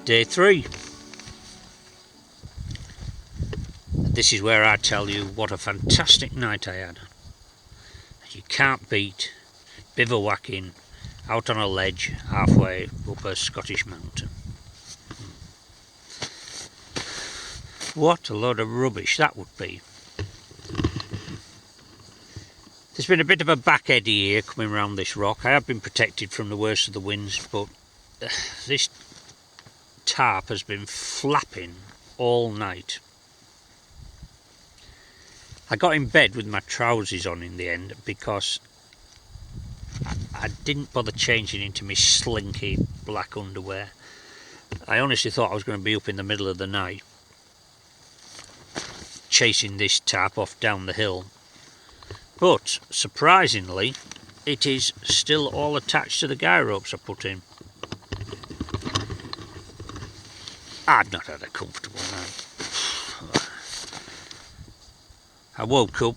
Day 3. This is where I tell you what a fantastic night I had. You can't beat bivouacking out on a ledge halfway up a Scottish mountain. What a load of rubbish that would be. There's been a bit of a back eddy here coming round this rock. I have been protected from the worst of the winds, but this tarp has been flapping all night. I got in bed with my trousers on in the end because I didn't bother changing into my slinky black underwear. I honestly thought I was going to be up in the middle of the night chasing this tarp off down the hill. But surprisingly, it is still all attached to the guy ropes I put in. I've not had a comfortable night. I woke up.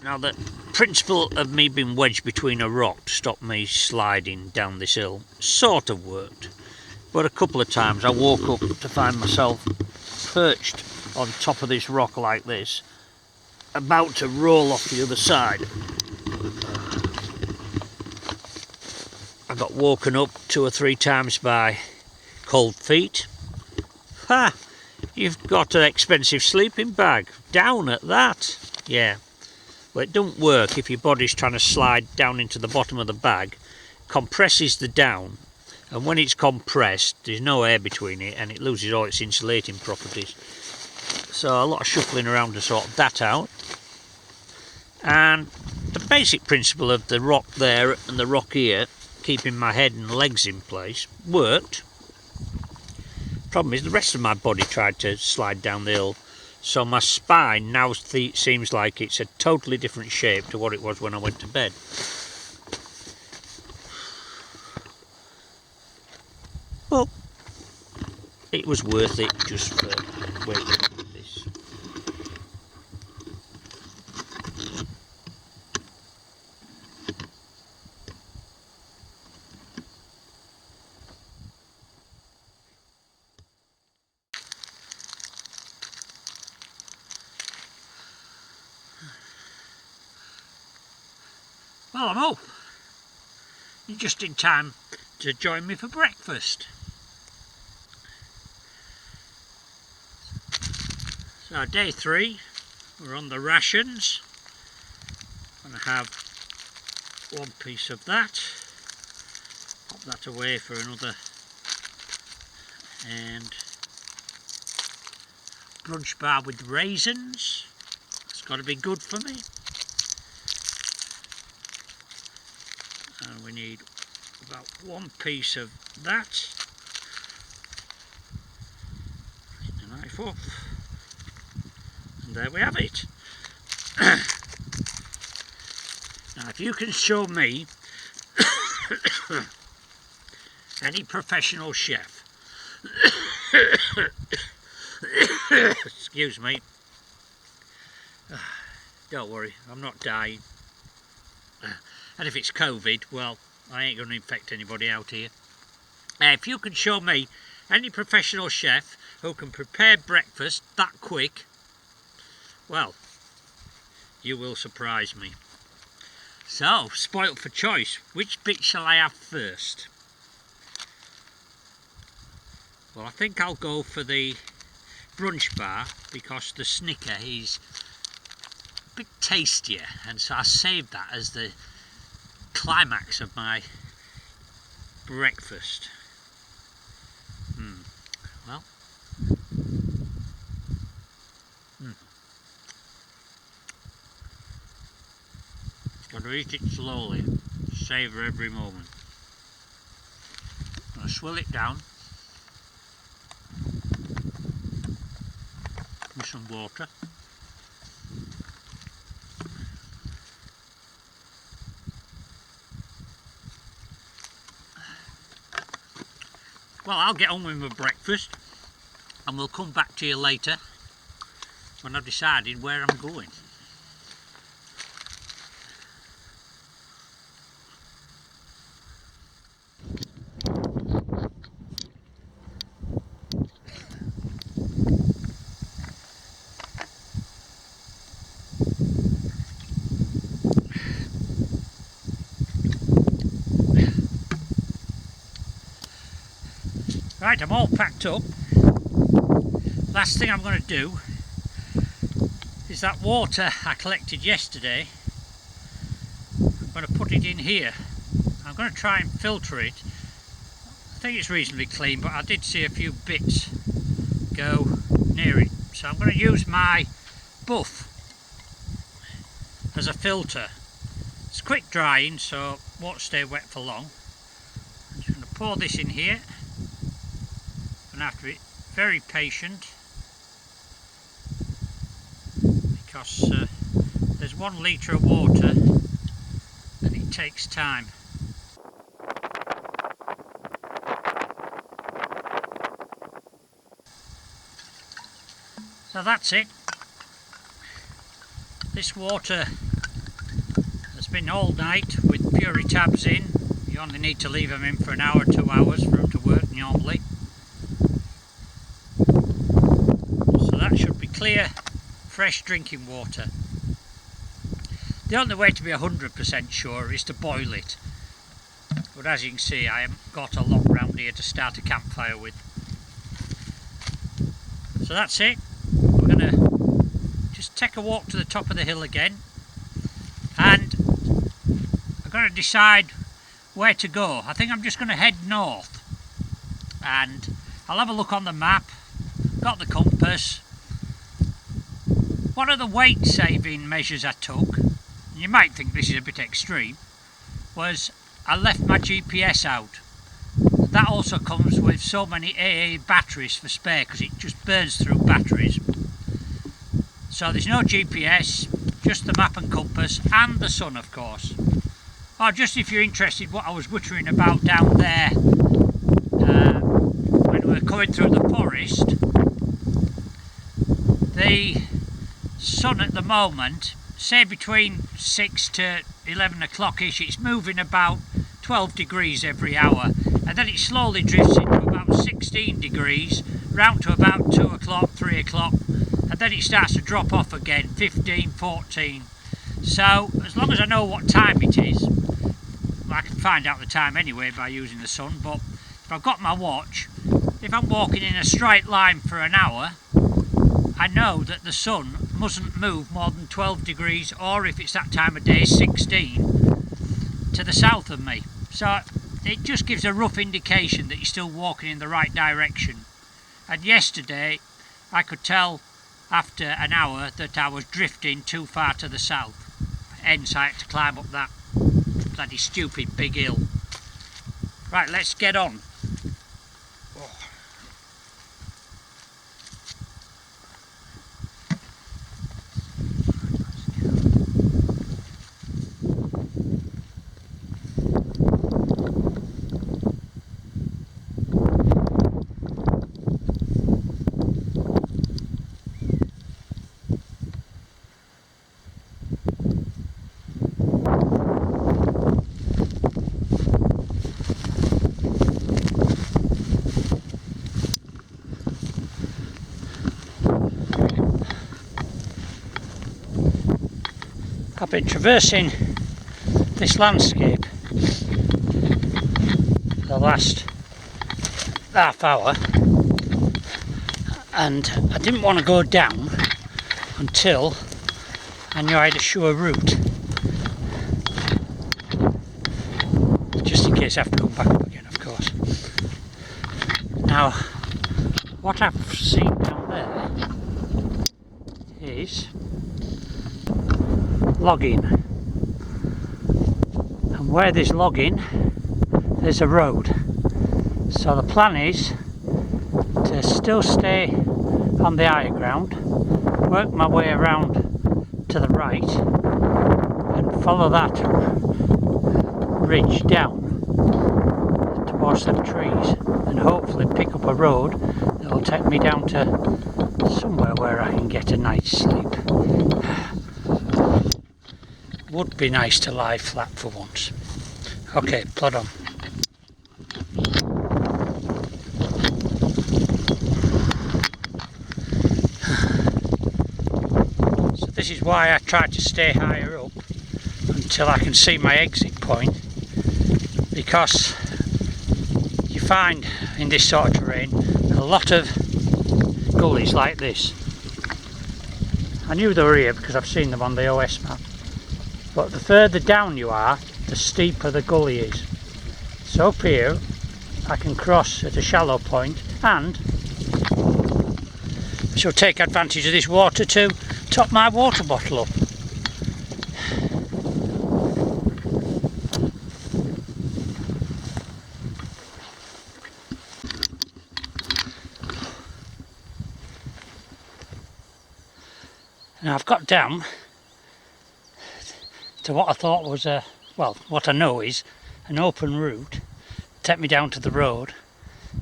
Now the principle of me being wedged between a rock to stop me sliding down this hill sort of worked. But a couple of times I woke up to find myself perched on top of this rock like this, about to roll off the other side. I got woken up 2 or 3 times by cold feet. Ha! You've got an expensive sleeping bag. Down at that. Yeah. Well, it don't work if your body's trying to slide down into the bottom of the bag. Compresses the down, and when it's compressed, there's no air between it, and it loses all its insulating properties. So a lot of shuffling around to sort that out. And the basic principle of the rock there and the rock here, keeping my head and legs in place, worked. Problem is the rest of my body tried to slide down the hill, so my spine now seems like it's a totally different shape to what it was when I went to bed. Well, it was worth it just for waking up with this. Well, I'm up. You're just in time to join me for breakfast. So day 3, we're on the rations. I'm going to have 1 piece of that. Pop that away for another. And brunch bar with raisins. That's got to be good for me. And we need about 1 piece of that. Take the knife off. And there we have it. Now if you can show me any professional chef excuse me, don't worry, I'm not dying. And if it's COVID, well, I ain't going to infect anybody out here. If you can show me any professional chef who can prepare breakfast that quick, well, you will surprise me. So, spoilt for choice, which bit shall I have first? Well, I think I'll go for the brunch bar because the Snicker is a bit tastier, and so I saved that as the climax of my breakfast. Well, got to eat it slowly, savour every moment. I'm going to swill it down with some water. Well, I'll get on with my breakfast and we'll come back to you later when I've decided where I'm going. Right, I'm all packed up. Last thing I'm going to do is that water I collected yesterday. I'm going to put it in here. I'm going to try and filter it. I think it's reasonably clean, but I did see a few bits go near it. So I'm going to use my buff as a filter. It's quick drying, so it won't stay wet for long. I'm just going to pour this in here. I'm going to have to be very patient because there's 1 litre of water and it takes time. So that's it. This water has been all night with Puri tabs in. You only need to leave them in for an hour, 2 hours for them to work normally. So that should be clear, fresh drinking water. The only way to be 100% sure is to boil it. But as you can see, I haven't got a lot round here to start a campfire with. So that's it. We're going to just take a walk to the top of the hill again, and I'm going to decide where to go. I think I'm just going to head north, and I'll have a look on the map. Got the compass. One of the weight saving measures I took, and you might think this is a bit extreme, was I left my GPS out. That also comes with so many AA batteries for spare, because it just burns through batteries. So there's no GPS, just the map and compass, and the sun, of course. Oh, just if you're interested what I was wittering about down there when we were coming through the forest, the sun at the moment, say between 6 to 11 o'clock-ish, it's moving about 12 degrees every hour, and then it slowly drifts into about 16 degrees, round to about 2 o'clock, 3 o'clock, and then it starts to drop off again, 15, 14. So as long as I know what time it is, I can find out the time anyway by using the sun, but if I've got my watch, if I'm walking in a straight line for an hour, I know that the sun mustn't move more than 12 degrees, or if it's that time of day, 16, to the south of me. So it just gives a rough indication that you're still walking in the right direction. And yesterday I could tell after an hour that I was drifting too far to the south, hence I had to climb up that bloody stupid big hill. Right, let's get on. I've been traversing this landscape the last half hour, and I didn't want to go down until I knew I had a sure route, just in case I have to come back up again, of course. Now, what I've seen down there is logging, and where there's logging there's a road, so the plan is to still stay on the higher ground, work my way around to the right and follow that ridge down towards them trees, and hopefully pick up a road that will take me down to somewhere where I can get a night's sleep. Would be nice to lie flat for once. Okay, plod on. So this this is why I try to stay higher up until I can see my exit point, because you find in this sort of terrain a lot of gullies like this. I knew they were here because I've seen them on the OS map, but the further down you are, the steeper the gully is. So up here I can cross at a shallow point, and I shall take advantage of this water to top my water bottle up. Now I've got down to what I thought was what I know is an open route, take me down to the road,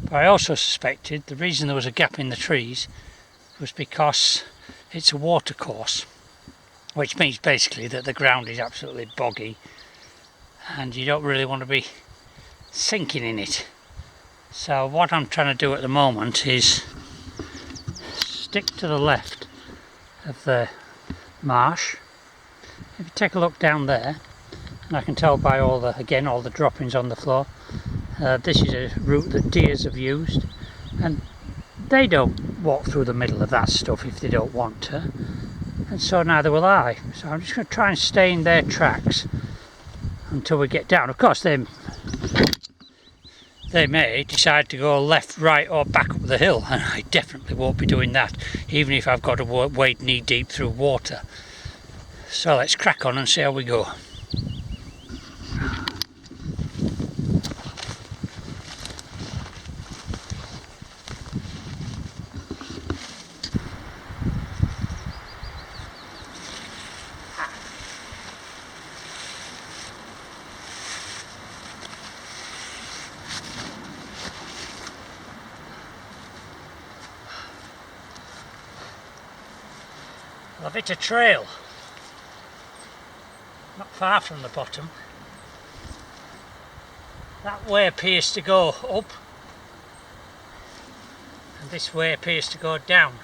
but I also suspected the reason there was a gap in the trees was because it's a water course, which means basically that the ground is absolutely boggy and you don't really want to be sinking in it. So what I'm trying to do at the moment is stick to the left of the marsh. If you take a look down there, and I can tell by all the droppings on the floor, this is a route that deers have used, and they don't walk through the middle of that stuff if they don't want to, and so neither will I. So I'm just going to try and stay in their tracks until we get down. Of course they may decide to go left, right or back up the hill, and I definitely won't be doing that, even if I've got to wade knee deep through water. So let's crack on and see how we go. I've hit a trail, not far from the bottom. That way appears to go up, and this way appears to go down.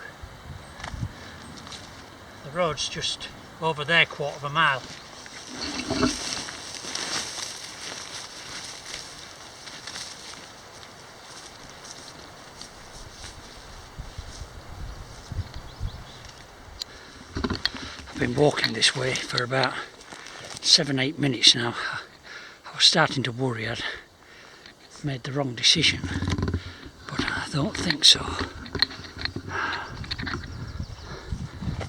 The road's just over there, 1/4 mile. I've been walking this way for about 7-8 minutes now. I was starting to worry I'd made the wrong decision, but I don't think so.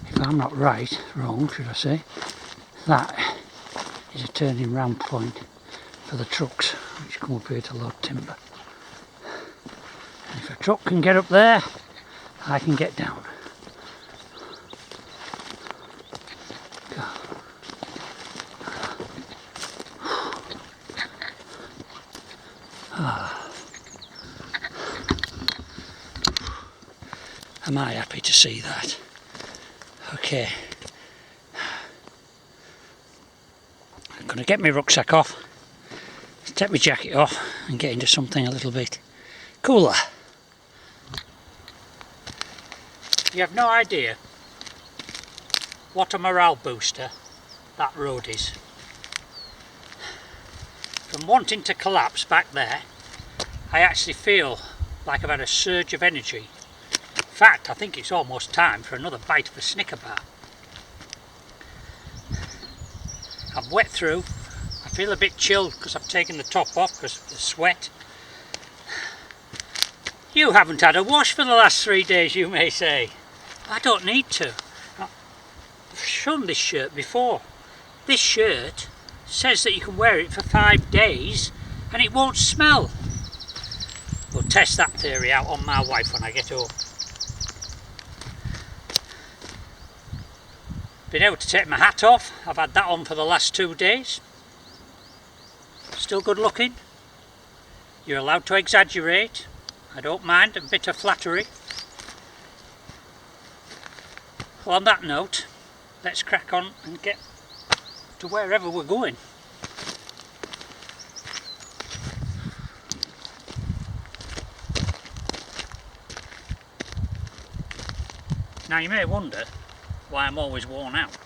If I'm not wrong should I say, that is a turning round point for the trucks which come up here to load timber. And if a truck can get up there, I can get down. Am I happy to see that? Okay. I'm going to get my rucksack off, take my jacket off and get into something a little bit cooler. You have no idea what a morale booster that road is. From wanting to collapse back there, I actually feel like I've had a surge of energy. In fact, I think it's almost time for another bite of a Snicker bar. I'm wet through. I feel a bit chilled because I've taken the top off because of the sweat. You haven't had a wash for the last 3 days, you may say. I don't need to. I've shown this shirt before. This shirt says that you can wear it for 5 days and it won't smell. We'll test that theory out on my wife when I get home. Been able to take my hat off. I've had that on for the last 2 days. Still good looking. You're allowed to exaggerate. I don't mind a bit of flattery. Well, on that note, let's crack on and get to wherever we're going. Now you may wonder why I'm always worn out.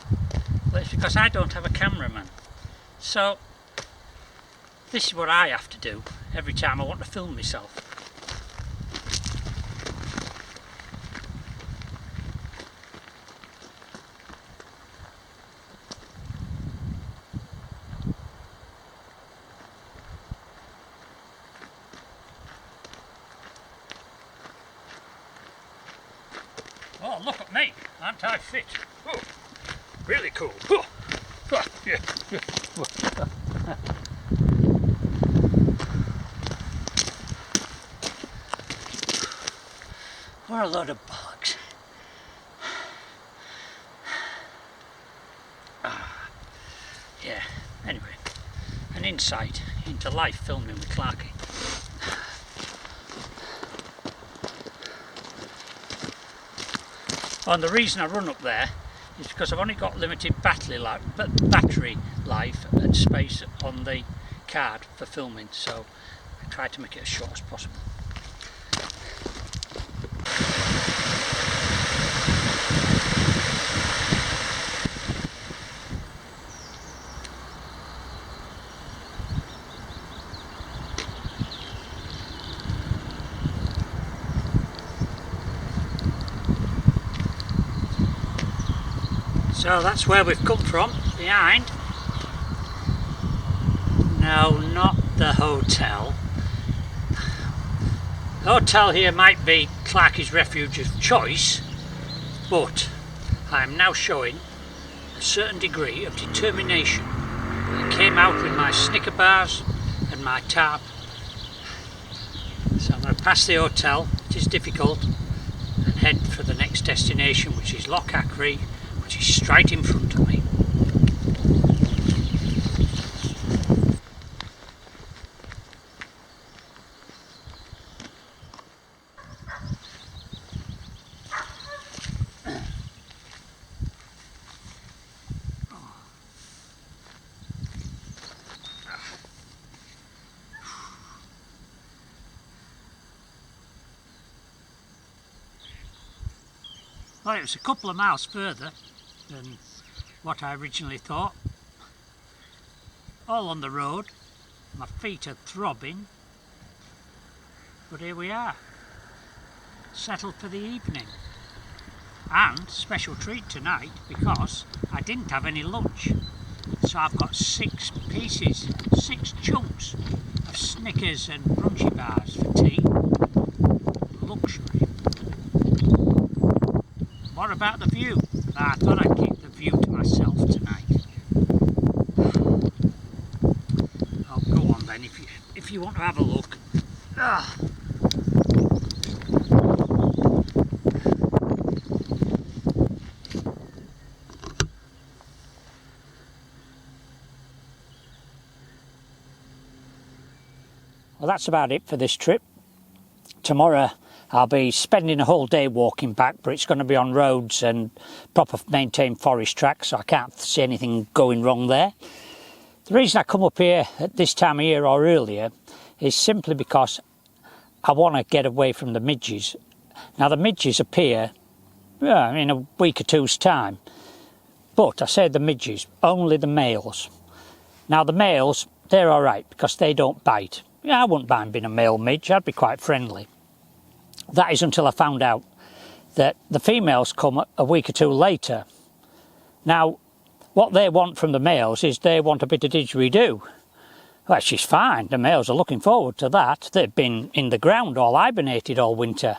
Well, it's because I don't have a cameraman. So this is what I have to do every time I want to film myself. Oh, look at me, aren't I fit? Oh, really cool. Oh, yeah. What a load of bollocks. Yeah, anyway, an insight into life filming with Clarky. And the reason I run up there is because I've only got limited battery life and space on the card for filming, so I try to make it as short as possible. So that's where we've come from, behind. No, not the hotel. The hotel here might be Clarkys' refuge of choice, but I am now showing a certain degree of determination. I came out with my Snicker bars and my tarp. So I'm going to pass the hotel, it is difficult, and head for the next destination, which is Loch Ackery, which is straight in front of me. Well, it was a couple of miles further than what I originally thought. All on the road, my feet are throbbing, but here we are, settled for the evening. And special treat tonight because I didn't have any lunch, so I've got 6 chunks of Snickers and Brunchy bars for tea. Luxury. What about the view? I thought I'd keep the view to myself tonight. Oh, go on then, if you want to have a look. Ah. Well, that's about it for this trip. Tomorrow I'll be spending a whole day walking back, but it's going to be on roads and proper maintained forest tracks, so I can't see anything going wrong there. The reason I come up here at this time of year or earlier is simply because I want to get away from the midges. Now the midges appear in a week or two's time, but I say the midges, only the males. Now the males, they're alright because they don't bite. Yeah, I wouldn't mind being a male midge, I'd be quite friendly. That is until I found out that the females come a week or two later. Now, what they want from the males is they want a bit of didgeridoo. Well, she's fine, the males are looking forward to that. They've been in the ground all hibernated all winter.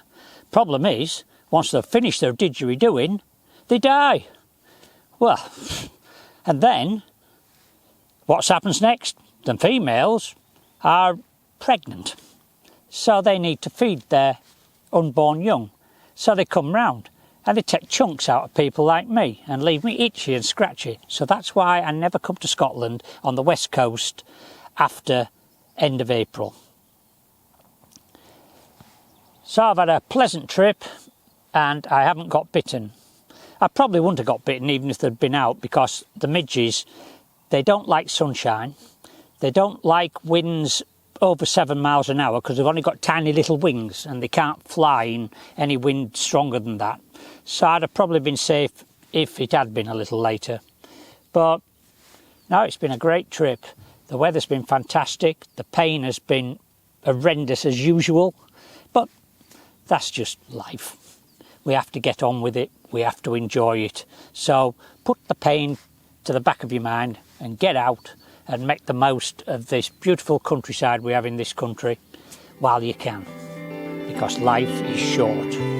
Problem is, once they've finished their didgeridooing, they die. Well, and then, what happens next? The females are pregnant. So they need to feed their unborn young. So they come round and they take chunks out of people like me and leave me itchy and scratchy. So that's why I never come to Scotland on the west coast after end of April. So I've had a pleasant trip and I haven't got bitten. I probably wouldn't have got bitten even if they'd been out, because the midges, they don't like sunshine. They don't like winds over 7 miles an hour because they've only got tiny little wings and they can't fly in any wind stronger than that. So I'd have probably been safe if it had been a little later. But no, it's been a great trip. The weather's been fantastic. The pain has been horrendous as usual, but that's just life. We have to get on with it. We have to enjoy it. So put the pain to the back of your mind and get out and make the most of this beautiful countryside we have in this country while you can, because life is short.